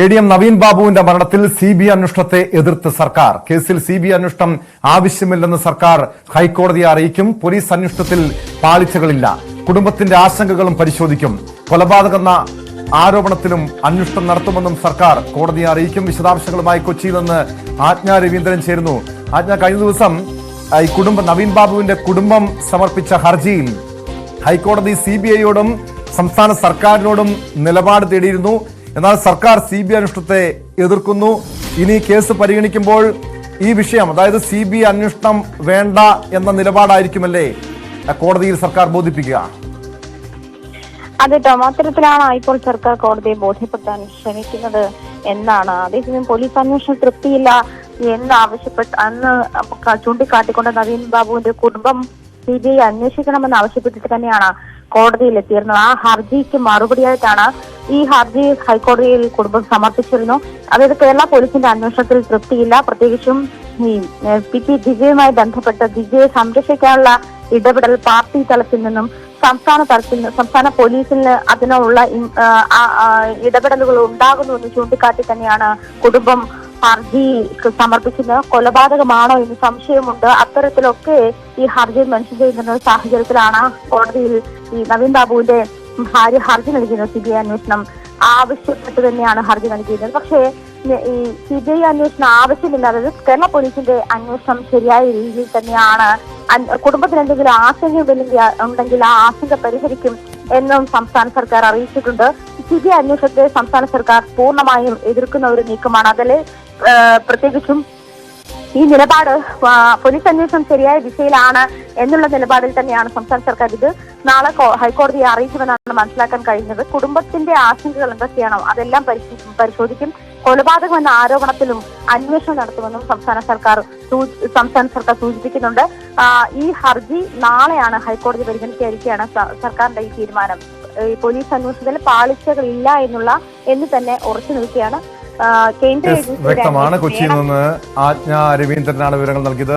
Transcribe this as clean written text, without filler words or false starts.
ADM Naveen ബാബുവിന്റെ മരണത്തിൽ CBI അന്വേഷണത്തെ എതിർത്ത് സർക്കാർ. കേസിൽ CBI അന്വേഷണം ആവശ്യമില്ലെന്ന് സർക്കാർ ഹൈക്കോടതിയെ അറിയിക്കും. പോലീസ് അന്വേഷണത്തിൽ പാളിച്ചകളില്ല. കുടുംബത്തിന്റെ ആശങ്കകളും പരിശോധിക്കും. കൊലപാതകമെന്ന ആരോപണത്തിലും അന്വേഷണം നടത്തുമെന്നും സർക്കാർ കോടതിയെ അറിയിക്കും. വിശദാംശങ്ങളുമായി കൊച്ചിയിൽ നിന്ന് ആജ്ഞ രവീന്ദ്രൻ ചേരുന്നു. ആജ്ഞ, കഴിഞ്ഞ ദിവസം നവീൻ ബാബുവിന്റെ കുടുംബം സമർപ്പിച്ച ഹർജിയിൽ ഹൈക്കോടതി CBIയോടും സംസ്ഥാന സർക്കാരിനോടും നിലപാട് തേടിയിരുന്നു. എന്നാൽ സർക്കാർ CBI അന്വേഷണത്തെ എതിർക്കുന്നു. ഇനി കേസ് പരിഗണിക്കുമ്പോൾ ഈ വിഷയം, അതായത് CBI അന്വേഷണം വേണ്ട എന്ന നിലപാടായിരിക്കുമല്ലേ കോടതിയിൽ സർക്കാർ ബോധിപ്പിക്കുക? അതെ ടോം, അത്തരത്തിലാണ് ഇപ്പോൾ സർക്കാർ കോടതിയെ ബോധ്യപ്പെടുത്താൻ ശ്രമിക്കുന്നത് എന്നാണ്. അതേസമയം പോലീസ് അന്വേഷണം തൃപ്തിയില്ല അന്ന് ചൂണ്ടിക്കാട്ടിക്കൊണ്ട് നവീൻ ബാബുവിന്റെ കുടുംബം CBI അന്വേഷിക്കണമെന്ന് ആവശ്യപ്പെട്ടിട്ട് തന്നെയാണ് കോടതിയിൽ എത്തിയിരുന്നത്. ആ ഹർജിക്ക് മറുപടിയായിട്ടാണ് ഈ ഹർജി ഹൈക്കോടതിയിൽ കുടുംബം സമർപ്പിച്ചിരുന്നു. അതായത് കേരള പോലീസിന്റെ അന്വേഷണത്തിൽ തൃപ്തിയില്ല, പ്രത്യേകിച്ചും ഈ PT ദിജയുമായി ബന്ധപ്പെട്ട് ദിജയെ സംരക്ഷിക്കാനുള്ള ഇടപെടൽ പാർട്ടി തലത്തിൽ നിന്നും സംസ്ഥാന പോലീസിന് അതിനുള്ള ഇടപെടലുകൾ ഉണ്ടാകുന്നുവെന്ന് ചൂണ്ടിക്കാട്ടി തന്നെയാണ് കുടുംബം ഹർജി സമർപ്പിച്ചത്. കൊലപാതകമാണോ എന്ന് സംശയമുണ്ട്. അത്തരത്തിലൊക്കെ ഈ ഹർജിയിൽ മെൻഷൻ ചെയ്യുന്ന സാഹചര്യത്തിലാണ് കോടതിയിൽ ഈ നവീൻ ബാബുവിന്റെ ഭാര്യ ഹർജി നൽകിയത്. CBI അന്വേഷണം ആവശ്യപ്പെട്ട് തന്നെയാണ് ഹർജി നൽകിയത്. പക്ഷേ ഈ CBI അന്വേഷണം ആവശ്യമില്ല, അതായത് കേരള പോലീസിന്റെ അന്വേഷണം ശരിയായ രീതിയിൽ തന്നെയാണ്. കുടുംബത്തിന് എന്തെങ്കിലും ഉണ്ടെങ്കിൽ ആ ആശങ്ക പരിഹരിക്കും എന്നും സംസ്ഥാന സർക്കാർ അറിയിച്ചിട്ടുണ്ട്. CBI അന്വേഷണത്തെ സംസ്ഥാന സർക്കാർ പൂർണ്ണമായും എതിർക്കുന്ന ഒരു നീക്കമാണ്. അതിൽ പ്രത്യേകിച്ചും ഈ നിലപാട് പോലീസ് അന്വേഷണം ശരിയായ ദിശയിലാണ് എന്നുള്ള നിലപാടിൽ തന്നെയാണ് സംസ്ഥാന സർക്കാർ. ഇത് നാളെ ഹൈക്കോടതിയെ അറിയിക്കുമെന്നാണ് മനസ്സിലാക്കാൻ കഴിഞ്ഞത്. കുടുംബത്തിന്റെ ആശങ്കകൾ എന്തൊക്കെയാണോ അതെല്ലാം പരിശോധിക്കും. കൊലപാതകം എന്ന ആരോപണത്തിലും അന്വേഷണം നടത്തുമെന്നും സംസ്ഥാന സർക്കാർ സൂചിപ്പിക്കുന്നുണ്ട്. ഈ ഹർജി നാളെയാണ് ഹൈക്കോടതി പരിഗണിക്കാതിരിക്കുകയാണ് സർക്കാരിന്റെ ഈ തീരുമാനം. പോലീസ് അന്വേഷണത്തിൽ പാളിച്ചകൾ ഇല്ല എന്ന് തന്നെ ഉറച്ചു നിൽക്കുകയാണ് കേന്ദ്ര ഏജൻസി. വ്യക്തമാണ്. കൊച്ചിയിൽ നിന്ന് ആജ്ഞ രവീന്ദ്രനാണ് വിവരങ്ങൾ നൽകിയത്.